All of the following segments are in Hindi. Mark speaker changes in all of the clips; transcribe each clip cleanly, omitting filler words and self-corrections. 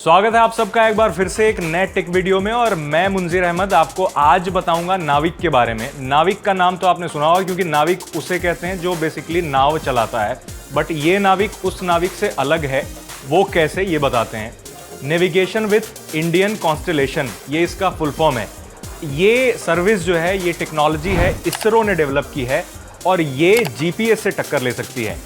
Speaker 1: स्वागत है आप सबका एक बार फिर से एक नए टेक वीडियो में। और मैं मुंजीर अहमद आपको आज बताऊंगा नाविक के बारे में। नाविक का नाम तो आपने सुना होगा क्योंकि नाविक उसे कहते हैं जो बेसिकली नाव चलाता है, बट ये नाविक उस नाविक से अलग है। वो कैसे, ये बताते हैं। नेविगेशन विथ इंडियन कॉन्स्टेलेशन, ये इसका फुल फॉर्म है। ये सर्विस जो है, ये टेक्नोलॉजी है, इसरो ने डेवलप की है और ये जीपीएस से टक्कर ले सकती है।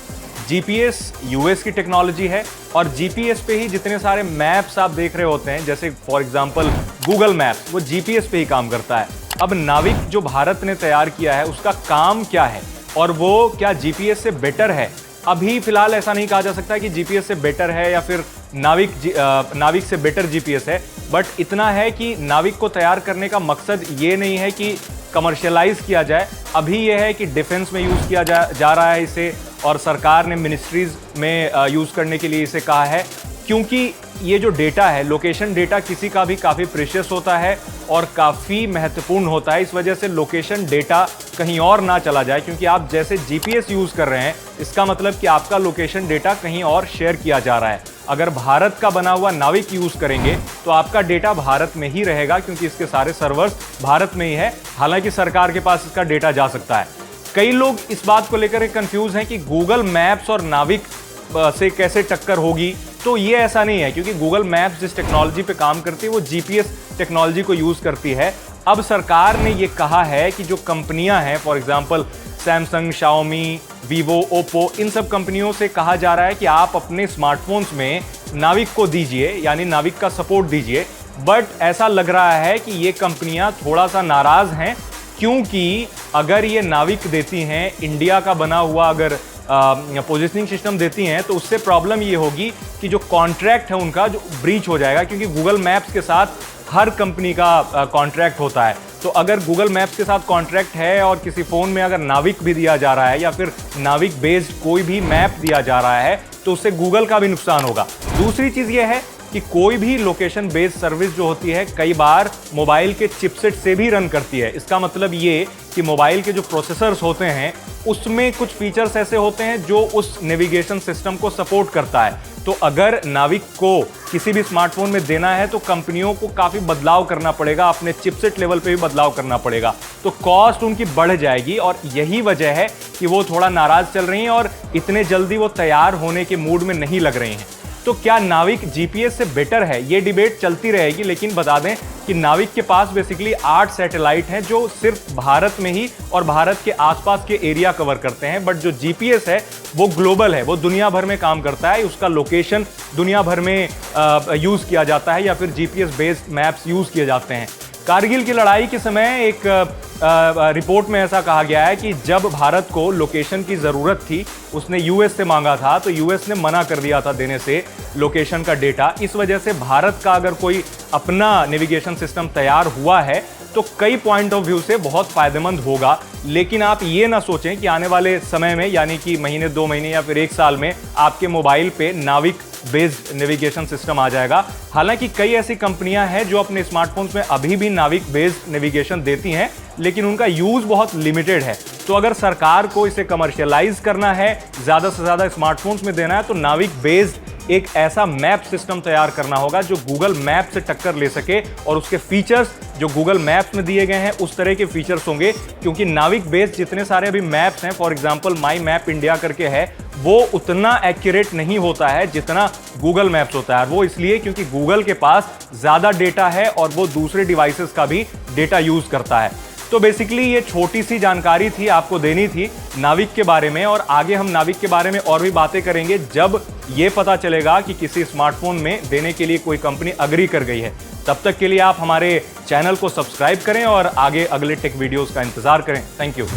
Speaker 1: जीपीएस यूएस की टेक्नोलॉजी है और जीपीएस पे ही जितने सारे मैप्स आप देख रहे होते हैं, जैसे फॉर एग्जांपल गूगल मैप्स, वो जीपीएस पे ही काम करता है। अब नाविक जो भारत ने तैयार किया है उसका काम क्या है और वो क्या जीपीएस से बेटर है? अभी फिलहाल ऐसा नहीं कहा जा सकता कि जीपीएस से बेटर है या फिर नाविक से बेटर जीपीएस है, बट इतना है कि नाविक को तैयार करने का मकसद ये नहीं है कि कमर्शियलाइज किया जाए। अभी यह है कि डिफेंस में यूज़ किया जा रहा है इसे, और सरकार ने मिनिस्ट्रीज में यूज़ करने के लिए इसे कहा है, क्योंकि ये जो डेटा है, लोकेशन डेटा किसी का भी काफ़ी प्रेशियस होता है और काफ़ी महत्वपूर्ण होता है। इस वजह से लोकेशन डेटा कहीं और ना चला जाए, क्योंकि आप जैसे जीपीएस यूज़ कर रहे हैं, इसका मतलब कि आपका लोकेशन डेटा कहीं और शेयर किया जा रहा है। अगर भारत का बना हुआ नाविक यूज़ करेंगे तो आपका डेटा भारत में ही रहेगा, क्योंकि इसके सारे सर्वर्स भारत में ही है। हालांकि सरकार के पास इसका डेटा जा सकता है। कई लोग इस बात को लेकर कंफ्यूज हैं कि गूगल मैप्स और नाविक से कैसे टक्कर होगी। तो ये ऐसा नहीं है, क्योंकि गूगल मैप्स जिस टेक्नोलॉजी पे काम करती है वो जीपीएस टेक्नोलॉजी को यूज़ करती है। अब सरकार ने ये कहा है कि जो कंपनियां हैं, for example Samsung, Xiaomi, Vivo, Oppo, इन सब कंपनियों से कहा जा रहा है कि आप अपने स्मार्टफोन्स में नाविक को दीजिए, यानी नाविक का सपोर्ट दीजिए। बट ऐसा लग रहा है कि ये कंपनियां थोड़ा सा नाराज़ हैं, क्योंकि अगर ये नाविक देती हैं, इंडिया का बना हुआ अगर पोजिशनिंग सिस्टम देती हैं, तो उससे प्रॉब्लम ये होगी कि जो कॉन्ट्रैक्ट है उनका जो ब्रीच हो जाएगा, क्योंकि गूगल मैप्स के साथ हर कंपनी का कॉन्ट्रैक्ट होता है। तो अगर गूगल मैप्स के साथ कॉन्ट्रैक्ट है और किसी फ़ोन में अगर नाविक भी दिया जा रहा है या फिर नाविक बेस्ड कोई भी मैप दिया जा रहा है, तो उससे गूगल का भी नुकसान होगा। दूसरी चीज़ ये है कि कोई भी लोकेशन बेस्ड सर्विस जो होती है, कई बार मोबाइल के चिपसेट से भी रन करती है। इसका मतलब ये कि मोबाइल के जो प्रोसेसर्स होते हैं उसमें कुछ फीचर्स ऐसे होते हैं जो उस नेविगेशन सिस्टम को सपोर्ट करता है। तो अगर नाविक को किसी भी स्मार्टफोन में देना है तो कंपनियों को काफ़ी बदलाव करना पड़ेगा, अपने चिपसेट लेवल पे भी बदलाव करना पड़ेगा, तो कॉस्ट उनकी बढ़ जाएगी। और यही वजह है कि वो थोड़ा नाराज़ चल रही हैं और इतने जल्दी वो तैयार होने के मूड में नहीं लग रही हैं। तो क्या नाविक जीपीएस से बेटर है, ये डिबेट चलती रहेगी। लेकिन बता दें कि नाविक के पास बेसिकली 8 सैटेलाइट हैं जो सिर्फ भारत में ही और भारत के आसपास के एरिया कवर करते हैं। बट जो जीपीएस है वो ग्लोबल है, वो दुनिया भर में काम करता है। उसका लोकेशन दुनिया भर में यूज़ किया जाता है या फिर जीपीएस बेस्ड मैप्स यूज़ किए जाते हैं। कारगिल की लड़ाई के समय एक रिपोर्ट में ऐसा कहा गया है कि जब भारत को लोकेशन की ज़रूरत थी, उसने यूएस से मांगा था, तो यूएस ने मना कर दिया था देने से लोकेशन का डेटा। इस वजह से भारत का अगर कोई अपना नेविगेशन सिस्टम तैयार हुआ है तो कई पॉइंट ऑफ व्यू से बहुत फ़ायदेमंद होगा। लेकिन आप ये ना सोचें कि आने वाले समय में, यानी कि महीने, 2 महीने या फिर 1 साल में आपके मोबाइल पे नाविक बेस्ड नेविगेशन सिस्टम आ जाएगा। हालांकि कई ऐसी कंपनियां हैं जो अपने स्मार्टफोन्स में अभी भी नाविक बेस्ड नेविगेशन देती हैं, लेकिन उनका यूज़ बहुत लिमिटेड है। तो अगर सरकार को इसे कमर्शियलाइज करना है, ज़्यादा से ज़्यादा स्मार्टफोन्स में देना है, तो नाविक बेस्ड एक ऐसा मैप सिस्टम तैयार करना होगा जो गूगल मैप से टक्कर ले सके और उसके फीचर्स जो गूगल मैप्स में दिए गए हैं उस तरह के फीचर्स होंगे। क्योंकि नाविक बेस्ड जितने सारे अभी मैप्स हैं, for example my map India करके है, वो उतना एक्यूरेट नहीं होता है जितना गूगल मैप्स होता है। वो इसलिए क्योंकि गूगल के पास ज़्यादा डेटा है और वो दूसरे डिवाइसेस का भी डेटा यूज़ करता है। तो बेसिकली ये छोटी सी जानकारी थी, आपको देनी थी नाविक के बारे में। और आगे हम नाविक के बारे में और भी बातें करेंगे जब ये पता चलेगा कि किसी स्मार्टफोन में देने के लिए कोई कंपनी अग्री कर गई है। तब तक के लिए आप हमारे चैनल को सब्सक्राइब करें और आगे अगले टेक वीडियोस का इंतजार करें। Thank you.